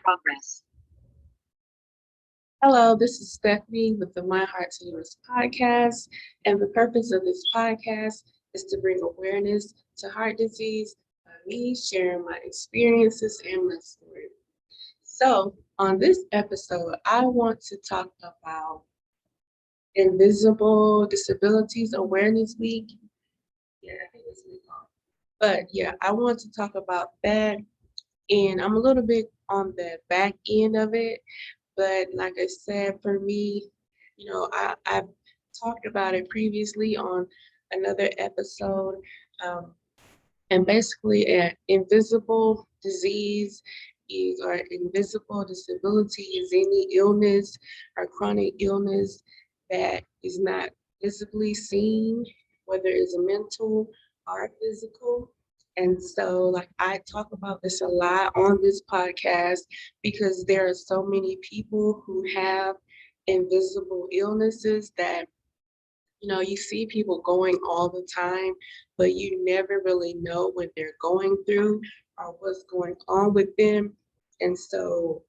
Progress. Hello, this is Stephanie with the My Heart to Yours podcast. And the purpose of this podcast is to bring awareness to heart disease by me sharing my experiences and my story. So, on this episode, I want to talk about Invisible Disabilities Awareness Week. Yeah, I think that's what it's called. But yeah, I want to talk about that. And I'm a little bit on the back end of it. But like I said, for me, I've talked about it previously on another episode. Um, and basically, an invisible disease is, or invisible disability is any illness or chronic illness that is not visibly seen, whether it's a mental or physical. And so, like, I talk about this a lot on this podcast because there are so many people who have invisible illnesses that you see people going all the time, but you never really know what they're going through or what's going on with them. And so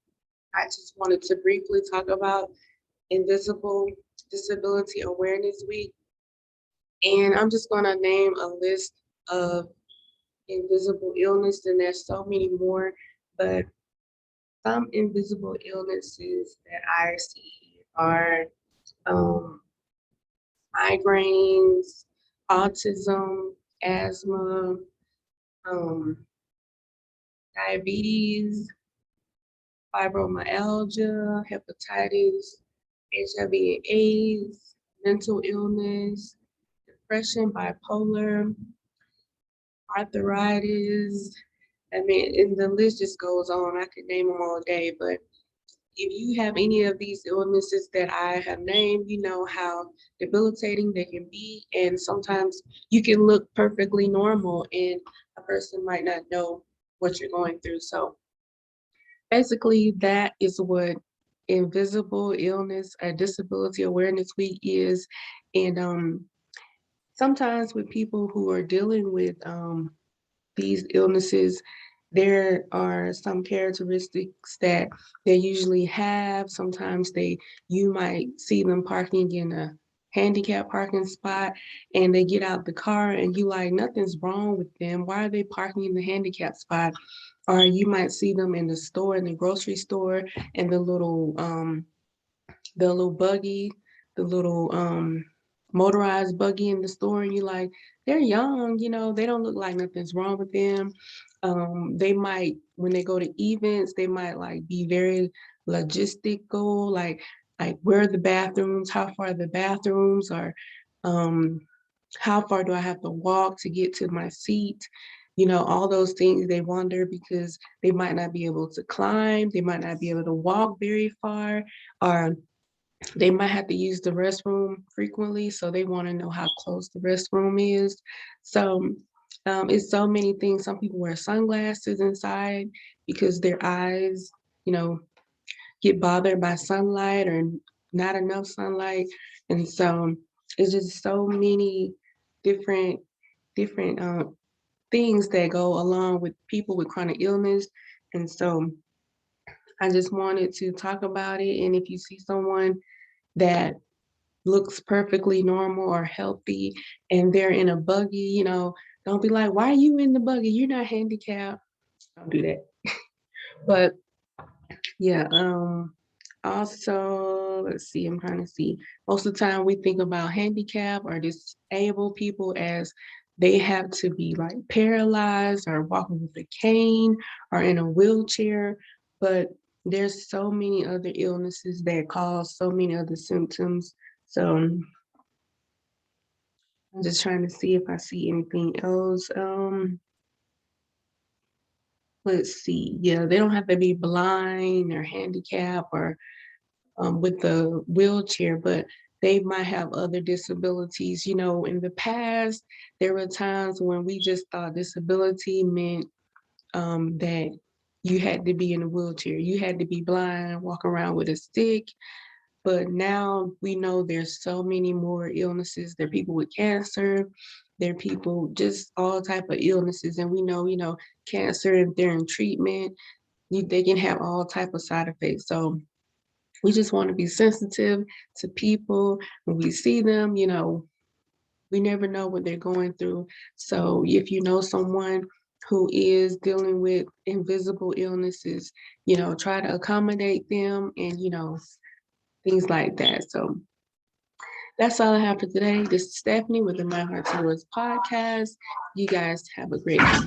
I just wanted to briefly talk about Invisible Disability Awareness Week. And I'm just going to name a list of invisible illness, and there's so many more, but some invisible illnesses that I see are um, migraines, autism, asthma, um, diabetes, fibromyalgia, hepatitis, HIV and AIDS, mental illness, depression, bipolar, arthritis. I mean, and the list just goes on. I could name them all day, but if you have any of these illnesses that I have named, you know how debilitating they can be. And sometimes you can look perfectly normal and a person might not know what you're going through. So basically, that is what Invisible Illness or Disability Awareness Week is. And sometimes with people who are dealing with these illnesses, there are some characteristics that they usually have. Sometimes you might see them parking in a handicap parking spot and they get out the car and you like, nothing's wrong with them. Why are they parking in the handicap spot? Or you might see them in the store, in the grocery store, and the little buggy, the little motorized buggy in the store, and you're like, they're young, they don't look like nothing's wrong with them. They might, when they go to events, they might like be very logistical, like where are the bathrooms, how far are the bathrooms, or um, how far do I have to walk to get to my seat? All those things they wonder because they might not be able to climb, they might not be able to walk very far, or they might have to use the restroom frequently, so they want to know how close the restroom is. So it's so many things. Some people wear sunglasses inside because their eyes, you know, get bothered by sunlight or not enough sunlight, and so it's just so many different different things that go along with people with chronic illness, and so I just wanted to talk about it. And if you see someone that looks perfectly normal or healthy and they're in a buggy, don't be like, why are you in the buggy? You're not handicapped. Don't do that. But yeah, also, let's see, I'm trying to see. Most of the time we think about handicap or disabled people as they have to be like paralyzed or walking with a cane or in a wheelchair. But there's so many other illnesses that cause so many other symptoms. So I'm just trying to see if I see anything else. Let's see. Yeah, they don't have to be blind or handicapped or with the wheelchair, but they might have other disabilities. In the past, there were times when we just thought disability meant that you had to be in a wheelchair, you had to be blind, walk around with a stick. But now we know there's so many more illnesses. There are people with cancer, there are people just all type of illnesses, and we know, cancer, if they're in treatment, they can have all type of side effects. So we just want to be sensitive to people when we see them. We never know what they're going through. So if you know someone who is dealing with invisible illnesses, try to accommodate them and, things like that. So that's all I have for today. This is Stephanie with the My Heart Towards podcast. You guys have a great day.